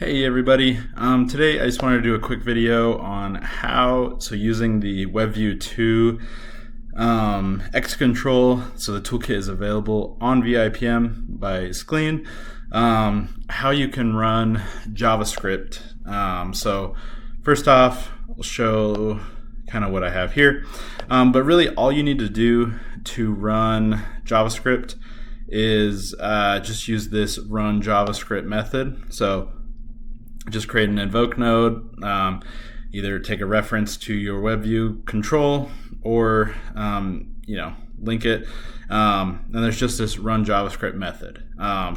Hey everybody, today I just wanted to do a quick video on using the WebVIEW2 X control. So the toolkit is available on VIPM by Sklean. How you can run JavaScript. So first off, I'll show kind of what I have here. But really all you need to do to run JavaScript is just use this run JavaScript method. So just create an invoke node, either take a reference to your WebView control or link it, and there's just this run JavaScript method.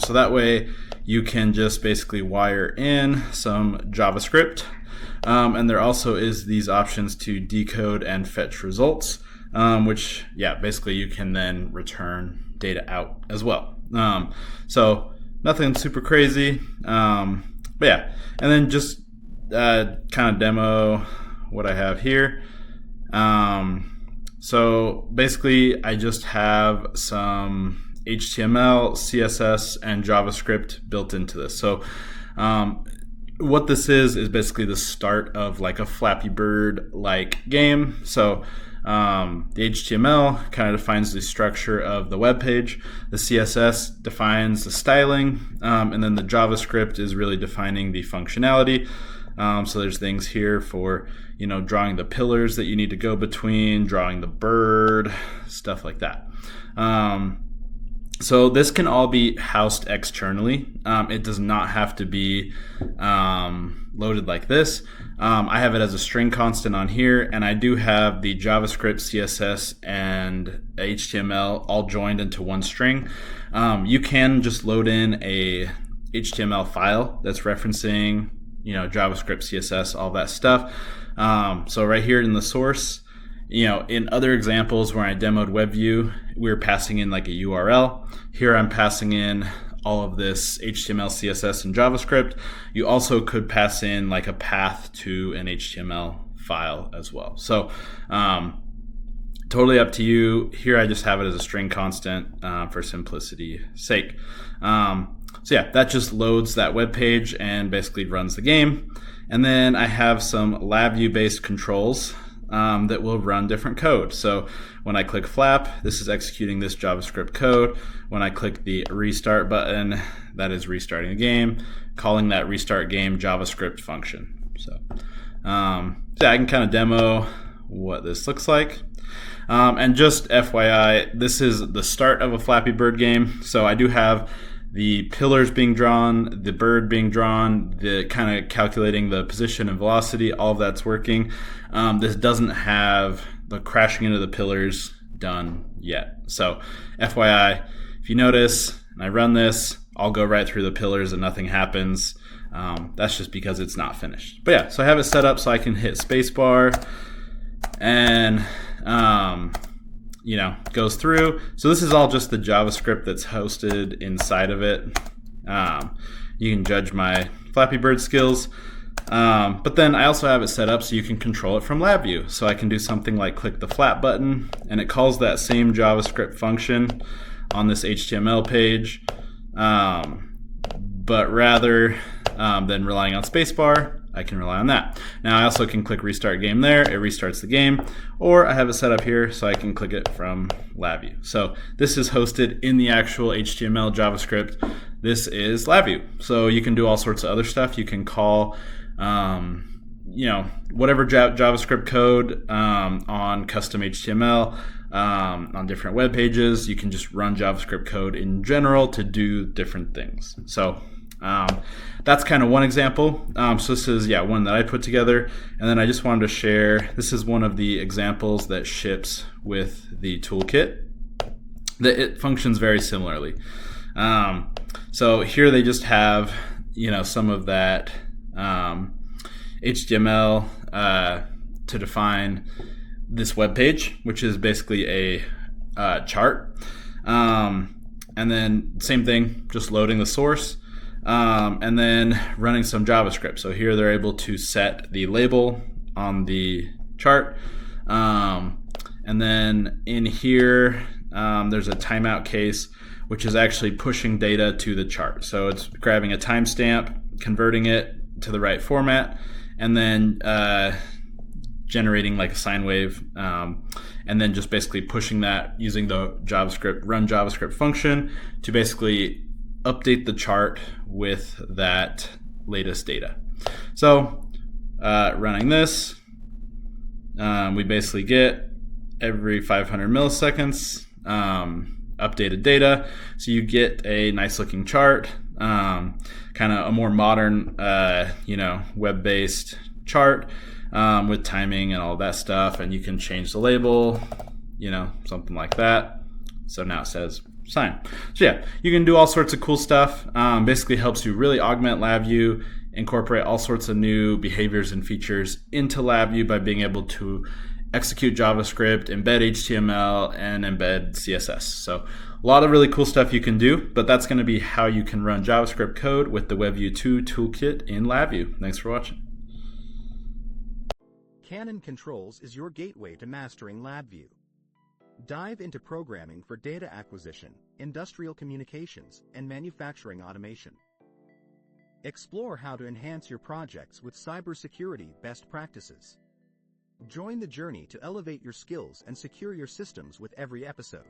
So that way you can just basically wire in some JavaScript, and there also is these options to decode and fetch results, which basically you can then return data out as well. So nothing super crazy. But yeah, and then just kind of demo what I have here. So basically I just have some HTML, CSS, and JavaScript built into this. So what this is basically the start of like a Flappy Bird like game. So the HTML kind of defines the structure of the web page. The CSS defines the styling, and then the JavaScript is really defining the functionality. So there's things here for drawing the pillars that you need to go between, drawing the bird, stuff like that. So this can all be housed externally. It does not have to be loaded like this. I have it as a string constant on here, and I do have the JavaScript, CSS, and HTML all joined into one string. You can just load in a HTML file that's referencing JavaScript, CSS, all that stuff. So right here in the source, in other examples where I demoed WebView, we were passing in like a URL. Here I'm passing in all of this HTML, CSS, and JavaScript. You also could pass in like a path to an HTML file as well. So totally up to you. Here I just have it as a string constant for simplicity's sake. So yeah, that just loads that web page and basically runs the game. And then I have some LabVIEW based controls that will run different code. So when I click Flap, this is executing this JavaScript code. When I click the restart button, that is restarting the game, calling that restart game JavaScript function. So I can kind of demo what this looks like. And just FYI, this is the start of a Flappy Bird game. So I do have the pillars being drawn, the bird being drawn, the kind of calculating the position and velocity, all of that's working. This doesn't have the crashing into the pillars done yet. So FYI, if you notice, and I run this, I'll go right through the pillars and nothing happens. That's just because it's not finished. But yeah, so I have it set up so I can hit spacebar and goes through. So this is all just the JavaScript that's hosted inside of it. You can judge my Flappy Bird skills. But then I also have it set up so you can control it from LabVIEW. So I can do something like click the flap button, and it calls that same JavaScript function on this HTML page. But rather than relying on spacebar, I can rely on that. Now I also can click restart game there, it restarts the game, or I have it set up here so I can click it from LabVIEW. So this is hosted in the actual HTML JavaScript. This is LabVIEW. So you can do all sorts of other stuff. You can call whatever JavaScript code on custom HTML, on different web pages. You can just run JavaScript code in general to do different things. So that's kind of one example. So this is one that I put together, and then I just wanted to share, this is one of the examples that ships with the toolkit. It functions very similarly. So here they just have some of that HTML to define this web page, which is basically a chart, and then same thing, just loading the source. And then running some JavaScript. So here they're able to set the label on the chart. And then in here, there's a timeout case, which is actually pushing data to the chart. So it's grabbing a timestamp, converting it to the right format, and then generating like a sine wave, and then just basically pushing that using the JavaScript run JavaScript function to basically update the chart with that latest data. So running this, we basically get every 500 milliseconds updated data. So you get a nice looking chart, kind of a more modern, web-based chart with timing and all that stuff. And you can change the label, something like that. So now it says sine. So yeah, you can do all sorts of cool stuff. Basically helps you really augment LabVIEW, incorporate all sorts of new behaviors and features into LabVIEW by being able to execute JavaScript, embed HTML, and embed CSS. So a lot of really cool stuff you can do, but that's going to be how you can run JavaScript code with the WebView2 toolkit in LabVIEW. Thanks for watching. Canon Controls is your gateway to mastering LabVIEW. Dive into programming for data acquisition, industrial communications, and manufacturing automation. Explore how to enhance your projects with cybersecurity best practices. Join the journey to elevate your skills and secure your systems with every episode.